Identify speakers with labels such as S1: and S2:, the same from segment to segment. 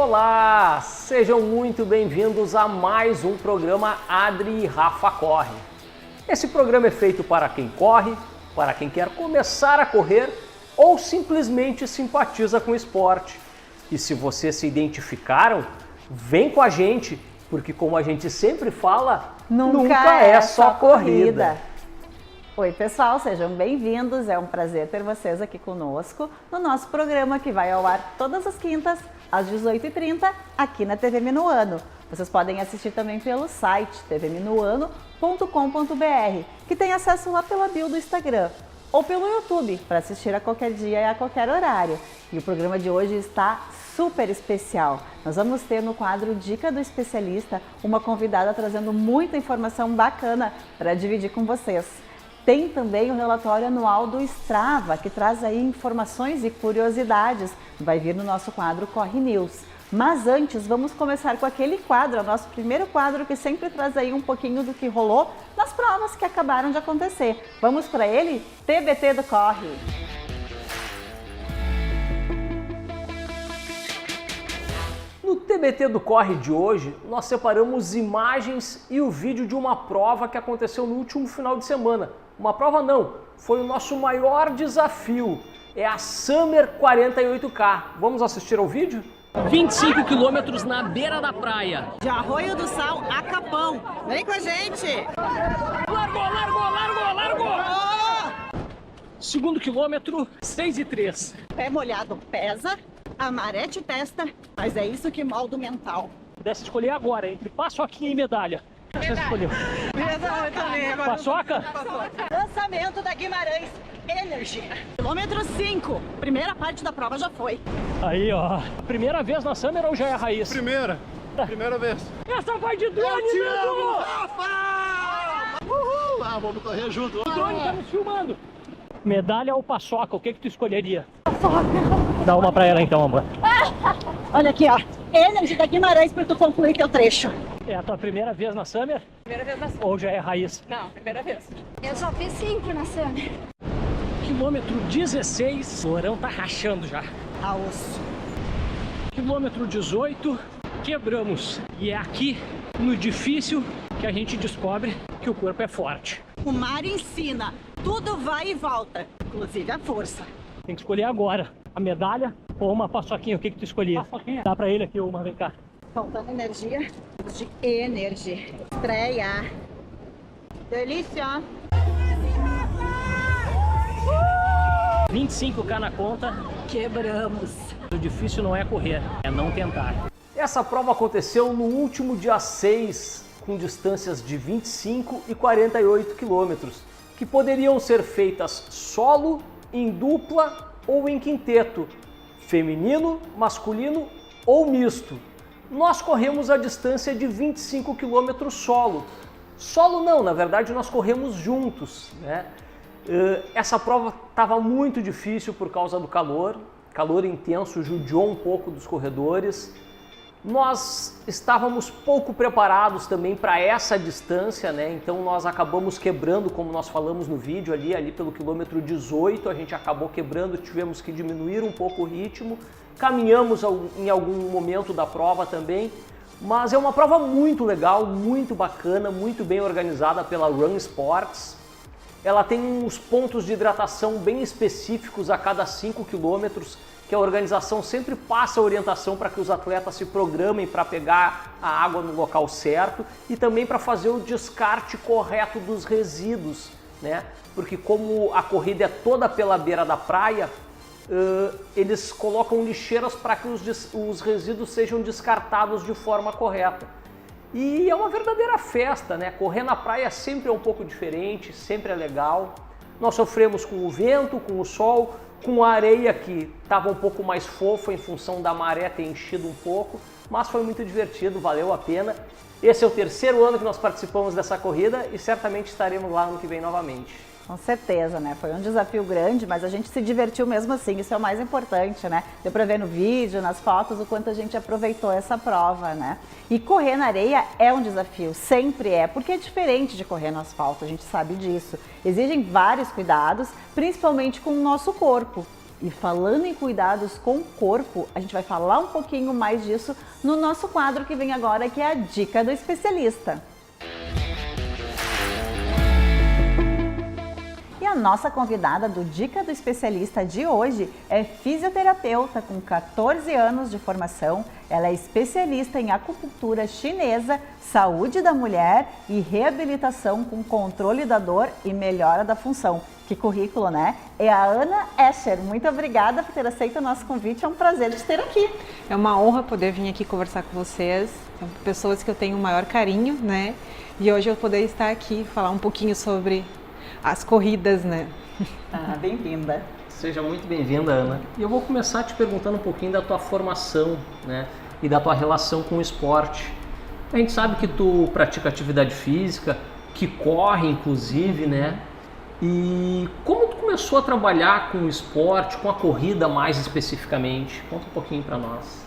S1: Olá, sejam muito bem-vindos a mais um programa Adri e Rafa Corre. Esse programa é feito para quem corre, para quem quer começar a correr ou simplesmente simpatiza com o esporte. E se vocês se identificaram, vem com a gente, porque como a gente sempre fala, nunca é só corrida.
S2: Oi pessoal, sejam bem-vindos, é um prazer ter vocês aqui conosco no nosso programa que vai ao ar todas as quintas às 18h30 aqui na TV Minuano. Vocês podem assistir também pelo site tvminuano.com.br, que tem acesso lá pela bio do Instagram ou pelo YouTube para assistir a qualquer dia e a qualquer horário. E o programa de hoje está super especial. Nós vamos ter no quadro Dica do Especialista uma convidada trazendo muita informação bacana para dividir com vocês. Tem também o relatório anual do Strava, que traz aí informações e curiosidades. Vai vir no nosso quadro Corre News. Mas antes, vamos começar com aquele quadro, o nosso primeiro quadro, que sempre traz aí um pouquinho do que rolou nas provas que acabaram de acontecer. Vamos para ele? TBT do Corre!
S1: No TBT do Corre de hoje, nós separamos imagens e o vídeo de uma prova que aconteceu no último final de semana. Uma prova não, foi o nosso maior desafio, é a Summer 48K. Vamos assistir ao vídeo? 25 quilômetros na beira da praia.
S2: De Arroio do Sal a Capão. Vem com a gente!
S1: Largou! Segundo quilômetro, 6:03.
S2: Pé molhado pesa, a maré te testa, mas é isso que molda o mental.
S1: Pudesse escolher agora, entre paçoquinha e medalha. Você escolheu.
S2: Eu também agora.
S1: Paçoca?
S2: Lançamento da Guimarães Energy. Quilômetro 5. Primeira parte da prova já foi.
S1: Aí, ó. Primeira vez na Summer ou já é a raiz?
S3: Primeira vez.
S1: Essa vai de drone, mesmo!
S3: Rafa! Uhul! Ah, vamos correr junto.
S1: O drone tá nos filmando. Medalha ou paçoca, o que tu escolheria? Paçoca. Dá uma pra ela então, amor.
S2: Olha aqui, ó. Energy da Guimarães para tu concluir teu trecho.
S1: É a tua primeira vez na Summer?
S4: Primeira vez na Summer.
S1: Ou já é raiz?
S4: Não, primeira vez. Eu só fiz 5 na Summer.
S1: Quilômetro 16, o Lorão tá rachando já.
S2: A osso.
S1: Quilômetro 18, quebramos. E é aqui, no difícil, que a gente descobre que o corpo é forte.
S2: O mar ensina. Tudo vai e volta, inclusive a força.
S1: Tem que escolher agora, a medalha ou uma paçoquinha, o que tu escolhia? Paçoquinha. Dá pra ele aqui uma, vem cá.
S2: Faltando energia, de Energy. Estreia. Delícia.
S1: 25K na conta.
S2: Quebramos.
S1: O difícil não é correr, é não tentar. Essa prova aconteceu no último dia 6, com distâncias de 25 e 48 quilômetros, que poderiam ser feitas solo, em dupla ou em quinteto, feminino, masculino ou misto. Nós corremos a distância de 25 km solo. Solo não, na verdade nós corremos juntos, né? Essa prova estava muito difícil por causa do calor intenso, judiou um pouco dos corredores. Nós estávamos pouco preparados também para essa distância, né? Então nós acabamos quebrando, como nós falamos no vídeo ali pelo quilômetro 18, a gente acabou quebrando, tivemos que diminuir um pouco o ritmo. Caminhamos em algum momento da prova também, mas é uma prova muito legal, muito bacana, muito bem organizada pela Run Sports. Ela tem uns pontos de hidratação bem específicos a cada 5 quilômetros, que a organização sempre passa a orientação para que os atletas se programem para pegar a água no local certo e também para fazer o descarte correto dos resíduos, né? Porque como a corrida é toda pela beira da praia, eles colocam lixeiras para que os resíduos sejam descartados de forma correta. E é uma verdadeira festa, né? Correr na praia sempre é um pouco diferente, sempre é legal. Nós sofremos com o vento, com o sol, com a areia que estava um pouco mais fofa em função da maré ter enchido um pouco, mas foi muito divertido, valeu a pena. Esse é o terceiro ano que nós participamos dessa corrida e certamente estaremos lá ano que vem novamente.
S2: Com certeza, né? Foi um desafio grande, mas a gente se divertiu mesmo assim, isso é o mais importante, né? Deu pra ver no vídeo, nas fotos, o quanto a gente aproveitou essa prova, né? E correr na areia é um desafio, sempre é, porque é diferente de correr no asfalto, a gente sabe disso. Exigem vários cuidados, principalmente com o nosso corpo. E falando em cuidados com o corpo, a gente vai falar um pouquinho mais disso no nosso quadro que vem agora, que é a Dica do Especialista. E a nossa convidada do Dica do Especialista de hoje é fisioterapeuta com 14 anos de formação. Ela é especialista em acupuntura chinesa, saúde da mulher e reabilitação com controle da dor e melhora da função. Que currículo, né? É a Ana Escher. Muito obrigada por ter aceito o nosso convite. É um prazer te ter aqui.
S5: É uma honra poder vir aqui conversar com vocês. São pessoas que eu tenho o maior carinho, né? E hoje eu poder estar aqui falar um pouquinho sobre as corridas, né?
S2: Bem-vinda.
S1: Seja muito bem-vinda, Ana. E eu vou começar te perguntando um pouquinho da tua formação, né? E da tua relação com o esporte. A gente sabe que tu pratica atividade física, que corre inclusive, né? E como tu começou a trabalhar com o esporte, com a corrida mais especificamente? Conta um pouquinho para nós.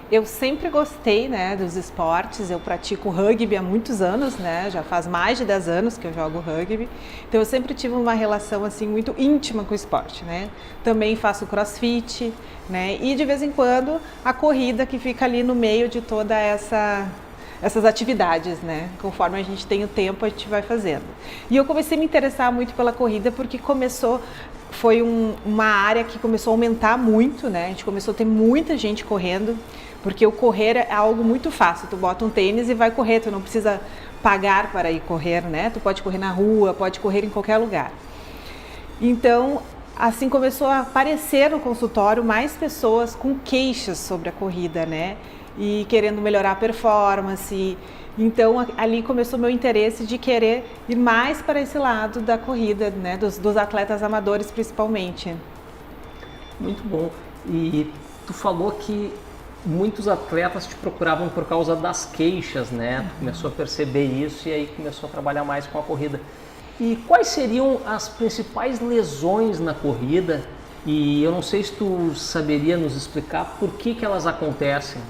S5: Eu sempre gostei, né, dos esportes. Eu pratico rugby há muitos anos, né? Já faz mais de 10 anos que eu jogo rugby. Então eu sempre tive uma relação assim muito íntima com o esporte, né? Também faço crossfit, né? E de vez em quando a corrida que fica ali no meio de toda essas atividades, né? Conforme a gente tem o tempo, a gente vai fazendo. E eu comecei a me interessar muito pela corrida porque foi uma área que começou a aumentar muito, né? A gente começou a ter muita gente correndo, porque o correr é algo muito fácil. Tu bota um tênis e vai correr, tu não precisa pagar para ir correr, né? Tu pode correr na rua, pode correr em qualquer lugar. Então, assim começou a aparecer no consultório mais pessoas com queixas sobre a corrida, né? E querendo melhorar a performance. Então ali começou meu interesse de querer ir mais para esse lado da corrida, né? Dos atletas amadores principalmente.
S1: Muito bom. E tu falou que muitos atletas te procuravam por causa das queixas, né? Tu começou a perceber isso e aí começou a trabalhar mais com a corrida. E quais seriam as principais lesões na corrida? E eu não sei se tu saberia nos explicar por que elas acontecem.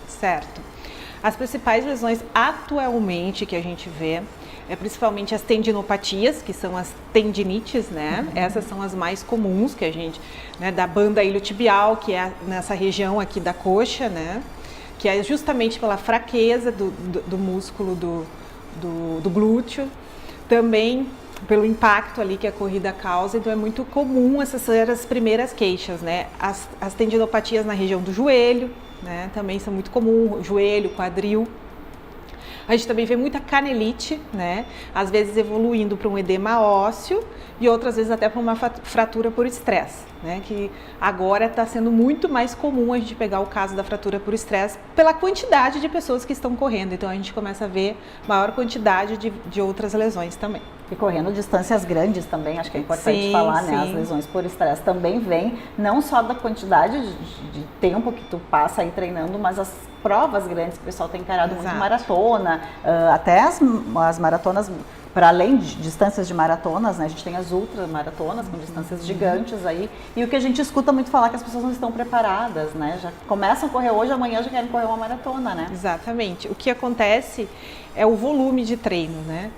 S5: Certo. As principais lesões atualmente que a gente vê é principalmente as tendinopatias, que são as tendinites, né? Essas são as mais comuns que a gente, né, da banda iliotibial, que é nessa região aqui da coxa, né? Que é justamente pela fraqueza do músculo do glúteo. Também pelo impacto ali que a corrida causa, então é muito comum essas ser as primeiras queixas, né? As tendinopatias na região do joelho, né? Também são muito comuns, joelho, quadril. A gente também vê muita canelite, né? Às vezes evoluindo para um edema ósseo e outras vezes até para uma fratura por estresse, né? Que agora está sendo muito mais comum a gente pegar o caso da fratura por estresse pela quantidade de pessoas que estão correndo. Então a gente começa a ver maior quantidade de outras lesões também.
S2: E correndo distâncias grandes também, acho que é importante falar, né? As lesões por estresse também vêm não só da quantidade de tempo que tu passa aí treinando, mas as provas grandes que o pessoal tem encarado muito maratona, até as maratonas, para além de distâncias de maratonas, né? A gente tem as ultramaratonas com distâncias gigantes aí, e o que a gente escuta muito falar é que as pessoas não estão preparadas, né? Já começam a correr hoje, amanhã já querem correr uma maratona, né?
S5: Exatamente. O que acontece é o volume de treino, né?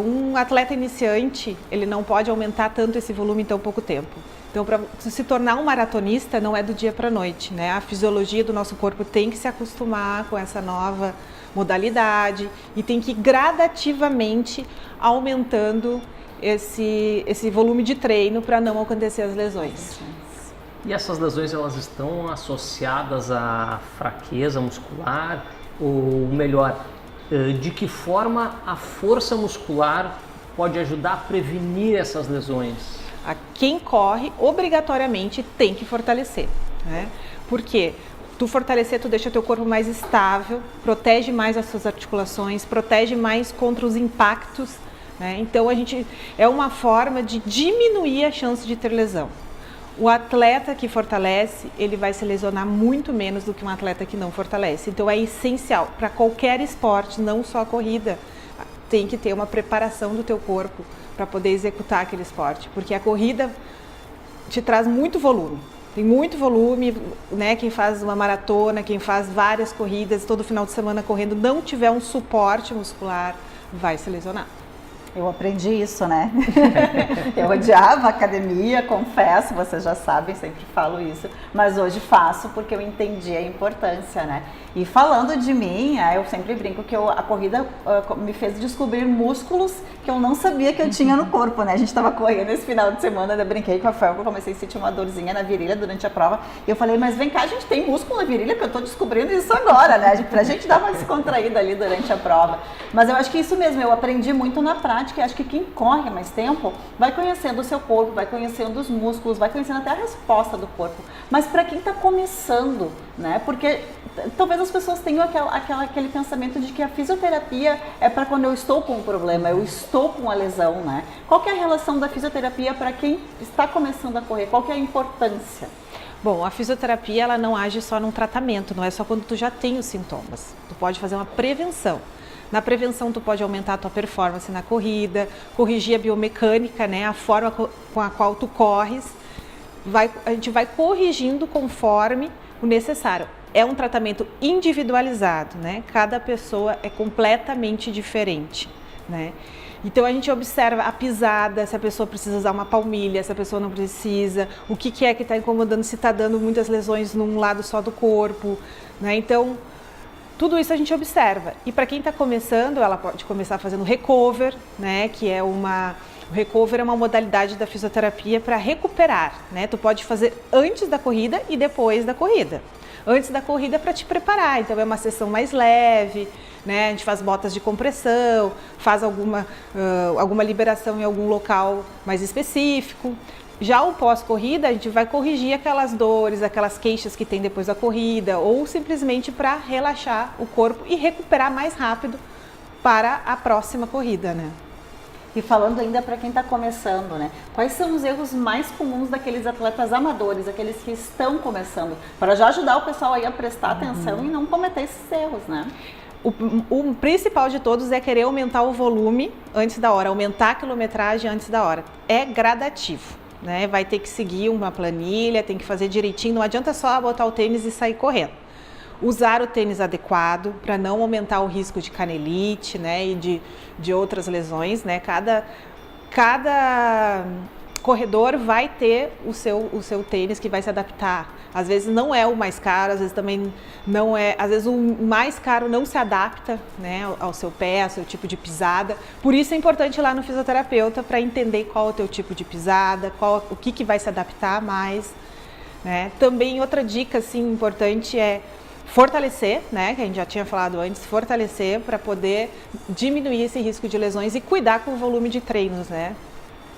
S5: Um atleta iniciante, ele não pode aumentar tanto esse volume em tão pouco tempo. Então, para se tornar um maratonista, não é do dia para a noite, né? A fisiologia do nosso corpo tem que se acostumar com essa nova modalidade e tem que ir gradativamente aumentando esse volume de treino para não acontecer as lesões.
S1: E essas lesões, elas estão associadas à fraqueza muscular? Ou melhor, de que forma a força muscular pode ajudar a prevenir essas lesões?
S5: Quem corre, obrigatoriamente, tem que fortalecer, né? Por quê? Tu fortalecer, tu deixa teu corpo mais estável, protege mais as suas articulações, protege mais contra os impactos, né? Então, é uma forma de diminuir a chance de ter lesão. O atleta que fortalece, ele vai se lesionar muito menos do que um atleta que não fortalece. Então é essencial para qualquer esporte, não só a corrida, tem que ter uma preparação do teu corpo para poder executar aquele esporte, porque a corrida te traz muito volume. Tem muito volume, né? Quem faz uma maratona, quem faz várias corridas, todo final de semana correndo, não tiver um suporte muscular, vai se lesionar.
S2: Eu aprendi isso, né? Eu odiava academia, confesso, vocês já sabem, sempre falo isso, mas hoje faço porque eu entendi a importância, né? E falando de mim, eu sempre brinco que a corrida me fez descobrir músculos que eu não sabia que eu tinha no corpo, né? A gente estava correndo esse final de semana, eu brinquei com a Fel, eu comecei a sentir uma dorzinha na virilha durante a prova, e eu falei, mas vem cá, a gente tem músculo na virilha, que eu tô descobrindo isso agora, né? Pra gente dar uma descontraída ali durante a prova. Mas eu acho que isso mesmo, eu aprendi muito na prática, e acho que quem corre mais tempo vai conhecendo o seu corpo, vai conhecendo os músculos, vai conhecendo até a resposta do corpo. Mas para quem está começando, né? Porque talvez as pessoas tenham aquele pensamento de que a fisioterapia é para quando eu estou com um problema, eu estou com uma lesão, né? Qual que é a relação da fisioterapia para quem está começando a correr? Qual que é a importância?
S5: Bom, a fisioterapia ela não age só num tratamento, não é só quando tu já tem os sintomas. Tu pode fazer uma prevenção. Na prevenção tu pode aumentar a tua performance na corrida, corrigir a biomecânica, né, a forma com a qual tu corres. A gente vai corrigindo conforme o necessário. É um tratamento individualizado, né? Cada pessoa é completamente diferente, né? Então a gente observa a pisada, se a pessoa precisa usar uma palmilha, se a pessoa não precisa, o que é que está incomodando, se está dando muitas lesões num lado só do corpo, né? Então tudo isso a gente observa. E para quem está começando, ela pode começar fazendo recover, né? Que é o recover é uma modalidade da fisioterapia para recuperar, né? Tu pode fazer antes da corrida e depois da corrida. Antes da corrida para te preparar, então é uma sessão mais leve, né? A gente faz botas de compressão, faz alguma liberação em algum local mais específico. Já o pós-corrida, a gente vai corrigir aquelas dores, aquelas queixas que tem depois da corrida, ou simplesmente para relaxar o corpo e recuperar mais rápido para a próxima corrida, né?
S2: E falando ainda para quem está começando, né? Quais são os erros mais comuns daqueles atletas amadores, aqueles que estão começando, para já ajudar o pessoal aí a prestar atenção e não cometer esses erros, né?
S5: O principal de todos é querer aumentar o volume antes da hora, aumentar a quilometragem antes da hora. É gradativo, né? Vai ter que seguir uma planilha, tem que fazer direitinho, não adianta só botar o tênis e sair correndo. Usar o tênis adequado para não aumentar o risco de canelite, né, e de outras lesões, né? Cada corredor vai ter o seu tênis que vai se adaptar. Às vezes não é o mais caro, às vezes também não é, às vezes o mais caro não se adapta, né, ao seu pé, ao seu tipo de pisada. Por isso é importante ir lá no fisioterapeuta para entender qual é o teu tipo de pisada, o que vai se adaptar mais, né? Também outra dica assim importante é fortalecer, né, que a gente já tinha falado antes, fortalecer para poder diminuir esse risco de lesões e cuidar com o volume de treinos, né?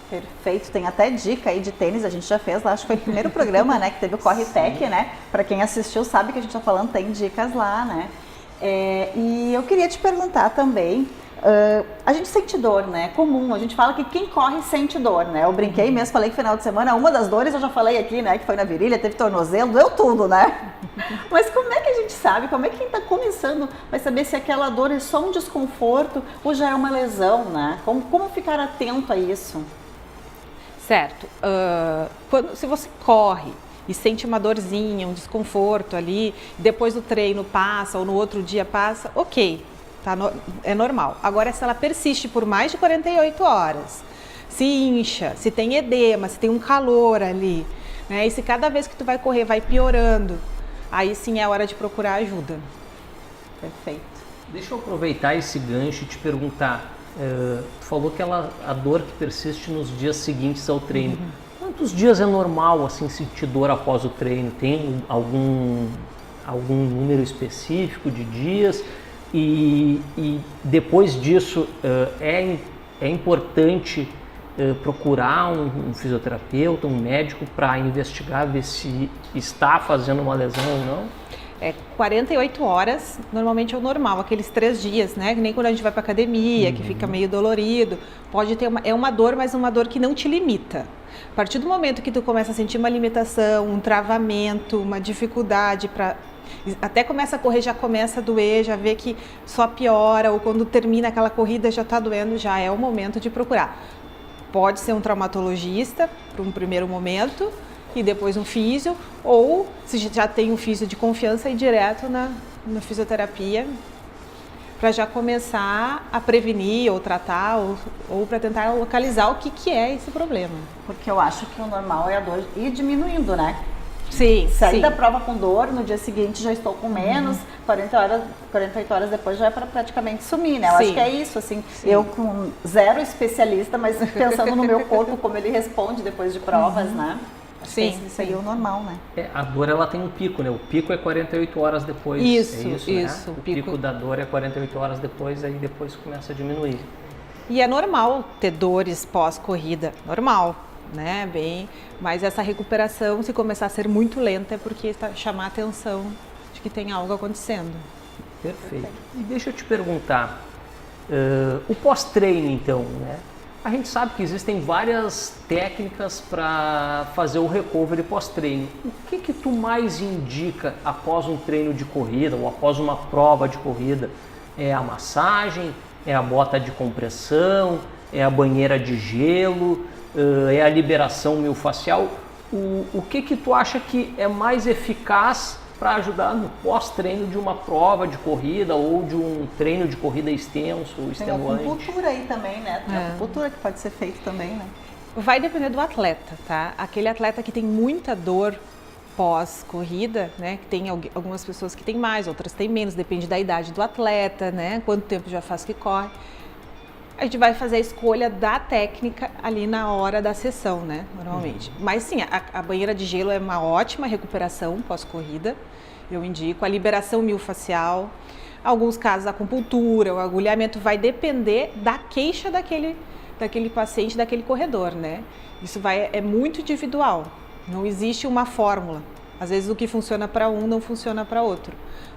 S2: Perfeito, tem até dica aí de tênis, a gente já fez lá, acho que foi o primeiro programa, né, que teve o Corre Tech, né? Para quem assistiu sabe que a gente tá falando, tem dicas lá, né? E eu queria te perguntar também, a gente sente dor, né? É comum, a gente fala que quem corre sente dor, né? Eu brinquei mesmo, falei que final de semana, uma das dores eu já falei aqui, né? Que foi na virilha, teve tornozelo, deu tudo, né? Mas como é que a gente sabe, como é que quem tá começando vai saber se aquela dor é só um desconforto ou já é uma lesão, né? Como ficar atento a isso?
S5: Certo, se você corre e sente uma dorzinha, um desconforto ali, depois do treino passa ou no outro dia passa, ok. É normal. Agora, se ela persiste por mais de 48 horas, se incha, se tem edema, se tem um calor ali, né? E se cada vez que tu vai correr vai piorando, aí sim é hora de procurar ajuda.
S2: Perfeito.
S1: Deixa eu aproveitar esse gancho e te perguntar, tu falou que a dor que persiste nos dias seguintes ao treino. Quantos dias é normal assim sentir dor após o treino? Tem algum número específico de dias? E depois disso é importante procurar um fisioterapeuta, um médico para investigar, ver se está fazendo uma lesão ou não?
S5: 48 horas normalmente é o normal, aqueles 3 dias, né? Nem quando a gente vai para academia, que fica meio dolorido, pode ter uma dor, mas uma dor que não te limita. A partir do momento que tu começa a sentir uma limitação, um travamento, uma dificuldade para até começa a correr, já começa a doer, já vê que só piora, ou quando termina aquela corrida já está doendo, já é o momento de procurar. Pode ser um traumatologista para um primeiro momento e depois um físio, ou se já tem um físio de confiança, ir direto na fisioterapia para já começar a prevenir ou tratar ou para tentar localizar o que é esse problema.
S2: Porque eu acho que o normal é a dor ir diminuindo, né?
S5: Sim,
S2: Sair
S5: sim.
S2: da prova com dor, no dia seguinte já estou com menos, 48 horas depois já é para praticamente sumir, né? Eu acho
S5: Sim.
S2: que é isso, assim,
S5: Sim.
S2: eu com zero especialista, mas pensando no meu corpo, como ele responde depois de provas, né? Acho que
S5: Sim,
S2: esse seria o normal, né?
S1: A dor ela tem um pico, né? O pico é 48 horas depois.
S5: Isso,
S1: é isso,
S5: isso,
S1: né?
S5: o
S1: O pico
S5: pico
S1: da dor é 48 horas depois, aí depois começa a diminuir.
S5: E é normal ter dores pós-corrida, normal, né? Mas essa recuperação, se começar a ser muito lenta, é porque está chamar a atenção de que tem algo acontecendo.
S1: Perfeito. E deixa eu te perguntar, o pós-treino então, né? A gente sabe que existem várias técnicas para fazer o recovery pós-treino. O que tu mais indica após um treino de corrida ou após uma prova de corrida? É a massagem? É a bota de compressão? É a banheira de gelo? É a liberação miofascial? O que tu acha que é mais eficaz para ajudar no pós-treino de uma prova de corrida ou de um treino de corrida extenso ou
S2: Tem a
S1: extenuante?
S2: acupuntura aí também, né? Tem a acupuntura que pode ser feito também, né?
S5: Vai depender do atleta, tá? Aquele atleta que tem muita dor pós-corrida, né? Que tem algumas pessoas que têm mais, outras têm menos, depende da idade do atleta, né? Quanto tempo já faz que corre. A gente vai fazer a escolha da técnica ali na hora da sessão, né? Normalmente. Mas sim, a banheira de gelo é uma ótima recuperação pós-corrida. Eu indico a liberação miofascial. Alguns casos, a acupuntura, o agulhamento vai depender da queixa daquele paciente, daquele corredor, né? Isso é muito individual. Não existe uma fórmula. Às vezes o que funciona para um não funciona para outro.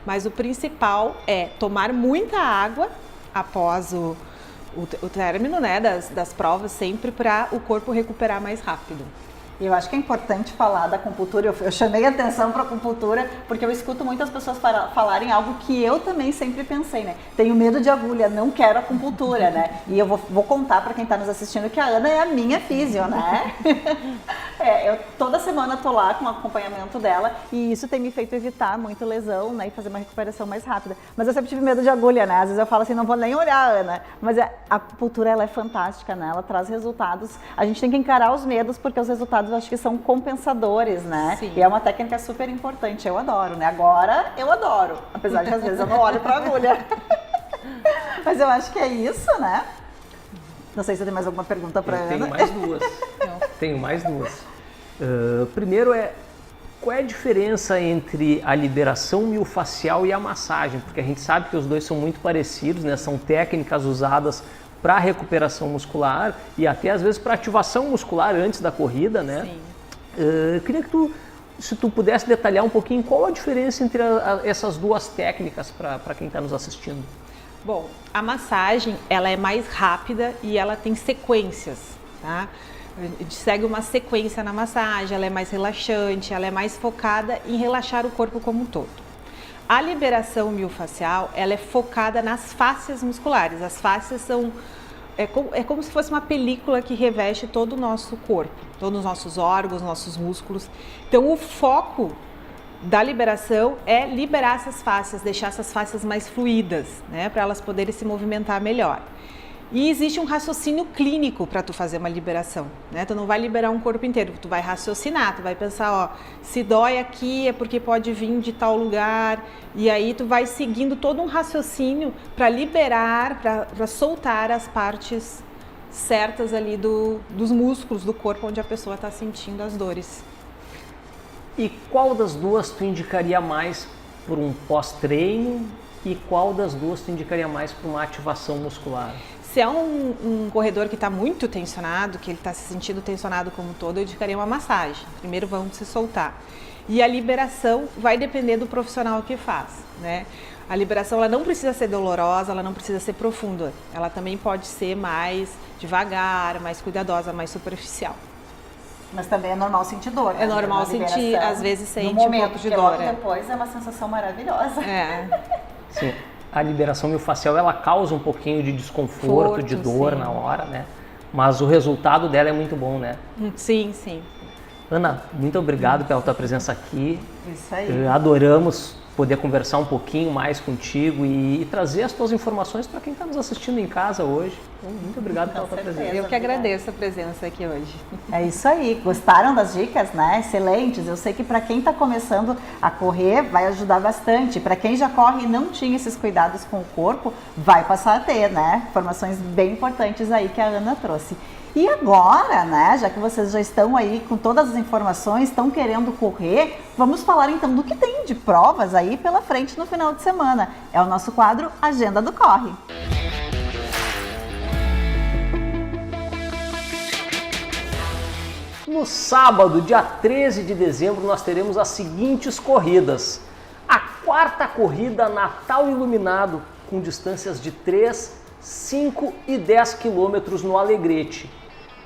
S5: Mas o principal é tomar muita água após o término, né, das provas, sempre para o corpo recuperar mais rápido.
S2: E eu acho que é importante falar da acupuntura. Eu chamei a atenção para a acupuntura porque eu escuto muitas pessoas falarem algo que eu também sempre pensei, né? Tenho medo de agulha, não quero acupuntura, né? E eu vou contar para quem está nos assistindo que a Ana é a minha físio, né? Eu toda semana tô lá com o acompanhamento dela e isso tem me feito evitar muito lesão, né? E fazer uma recuperação mais rápida. Mas eu sempre tive medo de agulha, né? Às vezes eu falo assim, não vou nem olhar a Ana. Mas a acupuntura, ela é fantástica, né? Ela traz resultados. A gente tem que encarar os medos porque os resultados eu acho que são compensadores, né?
S5: Sim.
S2: E é uma técnica super importante, eu adoro, né? Agora eu adoro, apesar de às vezes eu não olho pra agulha. Mas eu acho que é isso, né? Não sei se tem mais alguma pergunta pra Ana.
S1: Tenho mais duas. Primeiro qual é a diferença entre a liberação miofascial e a massagem? Porque a gente sabe que os dois são muito parecidos, né? São técnicas usadas para recuperação muscular e até às vezes para ativação muscular antes da corrida, né?
S5: Sim.
S1: Queria que se tu pudesse detalhar um pouquinho qual a diferença entre essas duas técnicas para quem está nos assistindo.
S5: Bom, a massagem, ela é mais rápida e ela tem sequências, tá? A gente segue uma sequência na massagem, ela é mais relaxante, ela é mais focada em relaxar o corpo como um todo. A liberação miofascial, ela é focada nas fáscias musculares. As fáscias são como se fosse uma película que reveste todo o nosso corpo, todos os nossos órgãos, nossos músculos. Então, o foco da liberação é liberar essas fáscias, deixar essas fáscias mais fluídas, né, para elas poderem se movimentar melhor. E existe um raciocínio clínico para tu fazer uma liberação, né? Tu não vai liberar um corpo inteiro, tu vai raciocinar, tu vai pensar, ó, se dói aqui é porque pode vir de tal lugar, e aí tu vai seguindo todo um raciocínio para liberar, para soltar as partes certas ali dos músculos do corpo onde a pessoa está sentindo as dores.
S1: E qual das duas tu indicaria mais por um pós-treino e qual das duas tu indicaria mais por uma ativação muscular?
S5: Se é um corredor que está muito tensionado, que ele está se sentindo tensionado como um todo, eu indicaria uma massagem. Primeiro vamos se soltar. E a liberação vai depender do profissional que faz, né? A liberação ela não precisa ser dolorosa, ela não precisa ser profunda. Ela também pode ser mais devagar, mais cuidadosa, mais superficial.
S2: Mas também é normal sentir dor, né?
S5: É normal sentir, às vezes sente
S2: no momento,
S5: um pouco de
S2: logo
S5: dor.
S2: depois é uma sensação maravilhosa.
S1: Sim. A liberação miofascial ela causa um pouquinho de desconforto, de dor
S5: sim.
S1: na hora, né? Mas o resultado dela é muito bom, né?
S5: Sim, sim.
S1: Ana, muito obrigado pela tua presença aqui.
S2: Isso aí.
S1: Adoramos poder conversar um pouquinho mais contigo e trazer as tuas informações para quem está nos assistindo em casa hoje. Então, muito obrigado pela tua presença.
S5: Eu que agradeço a presença aqui hoje.
S2: É isso aí, gostaram das dicas, né? Excelentes. Eu sei que para quem está começando a correr vai ajudar bastante. Para quem já corre e não tinha esses cuidados com o corpo, vai passar a ter, né? Informações bem importantes aí que a Ana trouxe. E agora, né, já que vocês já estão aí com todas as informações, estão querendo correr, vamos falar então do que tem de provas aí pela frente no final de semana. É o nosso quadro Agenda do Corre.
S1: No sábado, dia 13 de dezembro, nós teremos as seguintes corridas. A quarta corrida Natal Iluminado, com distâncias de 3, 5 e 10 quilômetros no Alegrete.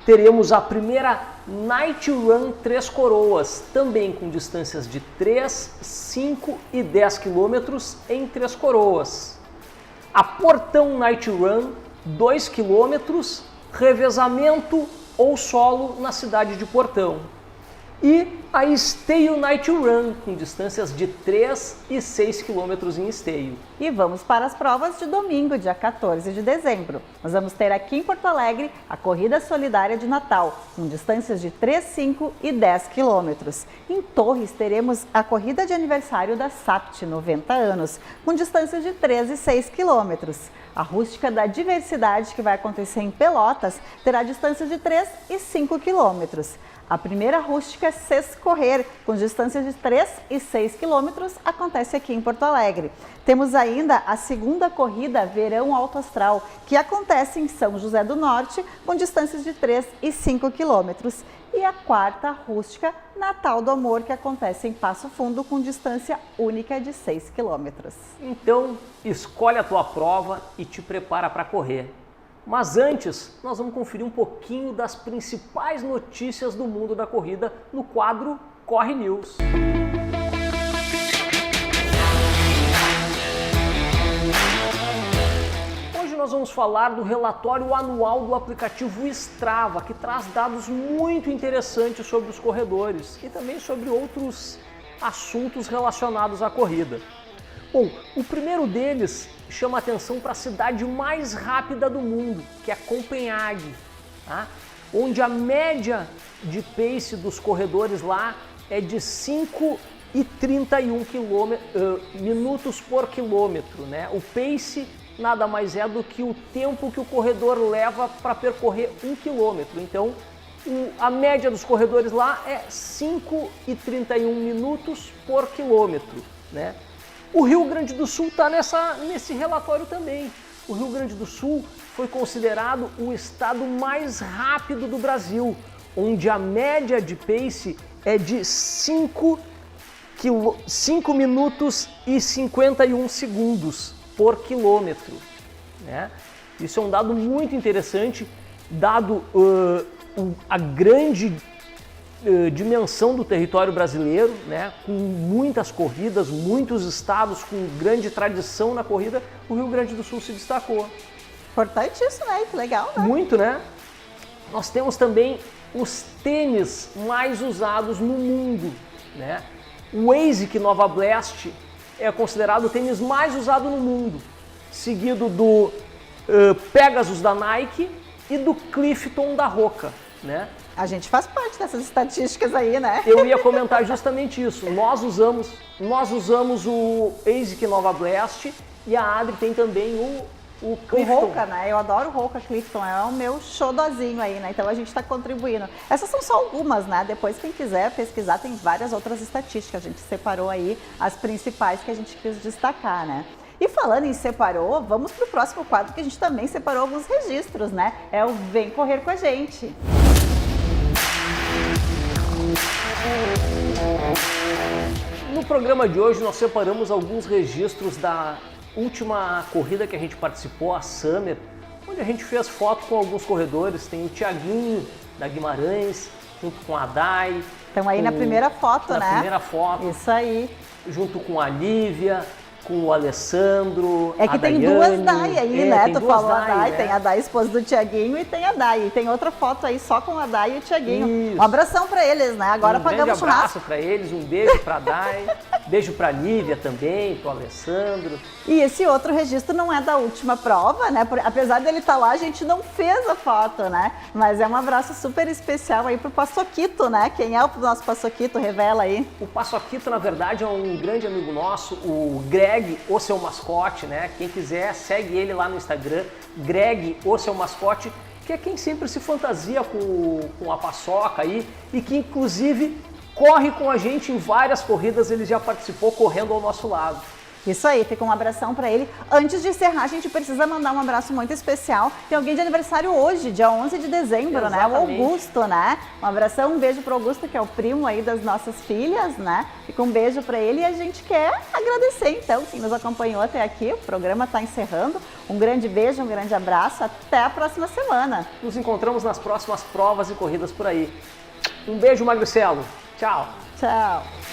S1: Teremos a primeira Night Run Três Coroas, também com distâncias de 3, 5 e 10 quilômetros em Três Coroas. A Portão Night Run, 2 quilômetros, revezamento ou solo na cidade de Portão. E a Esteio Night Run, com distâncias de 3 e 6 quilômetros em Esteio.
S2: E vamos para as provas de domingo, dia 14 de dezembro. Nós vamos ter aqui em Porto Alegre a Corrida Solidária de Natal, com distâncias de 3, 5 e 10 quilômetros. Em Torres teremos a Corrida de Aniversário da SAPT, 90 anos, com distâncias de 3 e 6 quilômetros. A Rústica da Diversidade, que vai acontecer em Pelotas, terá distância de 3 e 5 quilômetros. A primeira rústica Sescorrer, com distâncias de 3 e 6 quilômetros, acontece aqui em Porto Alegre. Temos ainda a segunda corrida Verão Alto Astral, que acontece em São José do Norte, com distâncias de 3 e 5 quilômetros. E a quarta rústica Natal do Amor, que acontece em Passo Fundo, com distância única de 6 quilômetros.
S1: Então, escolhe a tua prova e te prepara para correr. Mas antes, nós vamos conferir um pouquinho das principais notícias do mundo da corrida no quadro Corre News. Hoje nós vamos falar do relatório anual do aplicativo Strava, que traz dados muito interessantes sobre os corredores e também sobre outros assuntos relacionados à corrida. Bom, o primeiro deles chama atenção para a cidade mais rápida do mundo, que é Copenhague, tá? Onde a média de pace dos corredores lá é de 5 e 31 minutos por quilômetro, né? O pace nada mais é do que o tempo que o corredor leva para percorrer 1 quilômetro. Então, a média dos corredores lá é 5 e 31 minutos por quilômetro, né? O Rio Grande do Sul está nesse relatório também. O Rio Grande do Sul foi considerado o estado mais rápido do Brasil, onde a média de pace é de 5 minutos e 51 segundos por quilômetro, né? Isso é um dado muito interessante, dado a grande dimensão do território brasileiro, né, com muitas corridas, muitos estados com grande tradição na corrida, o Rio Grande do Sul se destacou.
S2: Importante isso, né? Que legal, né?
S1: Muito, né? Nós temos também os tênis mais usados no mundo, né? O ASIC Nova Blast é considerado o tênis mais usado no mundo, seguido do Pegasus da Nike e do Clifton da Roca, né?
S2: A gente faz parte dessas estatísticas aí, né?
S1: Eu ia comentar justamente isso. Nós usamos o ASIC Nova Blast e a Adri tem também o Clifton.
S2: O Roca, né? Eu adoro o Roca Clifton, é o meu xodozinho aí, né? Então a gente está contribuindo. Essas são só algumas, né? Depois, quem quiser pesquisar, tem várias outras estatísticas. A gente separou aí as principais que a gente quis destacar, né? E falando em separou, vamos para o próximo quadro que a gente também separou alguns registros, né? É o Vem Correr com a Gente.
S1: No programa de hoje nós separamos alguns registros da última corrida que a gente participou, a Summer, onde a gente fez foto com alguns corredores. Tem o Thiaguinho da Guimarães, junto com a Dai.
S2: Estão aí na primeira foto, né?
S1: Na primeira foto.
S2: Isso aí.
S1: Junto com a Lívia, com o Alessandro,
S2: É que
S1: a
S2: tem
S1: Daiane.
S2: duas Dai aí, né? Tu falou a Dai,
S1: né?
S2: tem a Dai, esposa do Thiaguinho, e tem a Dai. E tem outra foto aí só com a Dai e o Thiaguinho.
S1: Isso.
S2: Um abração pra eles, né? Agora
S1: Um
S2: pagamos
S1: grande abraço
S2: churrasco.
S1: para eles, um beijo para a Dai. Beijo para a Lívia também, para o Alessandro.
S2: E esse outro registro não é da última prova, né? Apesar dele estar lá, a gente não fez a foto, né? Mas é um abraço super especial aí pro Paçoquito, né? Quem é o nosso Paçoquito? Revela aí.
S1: O Paçoquito, na verdade, é um grande amigo nosso, o Greg, o seu mascote, né? Quem quiser, segue ele lá no Instagram, Greg, o seu mascote, que é quem sempre se fantasia com a paçoca aí e que, inclusive, corre com a gente em várias corridas, ele já participou correndo ao nosso lado.
S2: Isso aí, fica um abração para ele. Antes de encerrar, a gente precisa mandar um abraço muito especial. Tem alguém de aniversário hoje, dia 11 de dezembro,
S1: Exatamente.
S2: né? O Augusto, né? Um abração, um beijo pro Augusto, que é o primo aí das nossas filhas, né? Fica um beijo para ele e a gente quer agradecer, então, quem nos acompanhou até aqui. O programa está encerrando. Um grande beijo, um grande abraço. Até a próxima semana.
S1: Nos encontramos nas próximas provas e corridas por aí. Um beijo, Magricelo. Tchau.
S2: Tchau.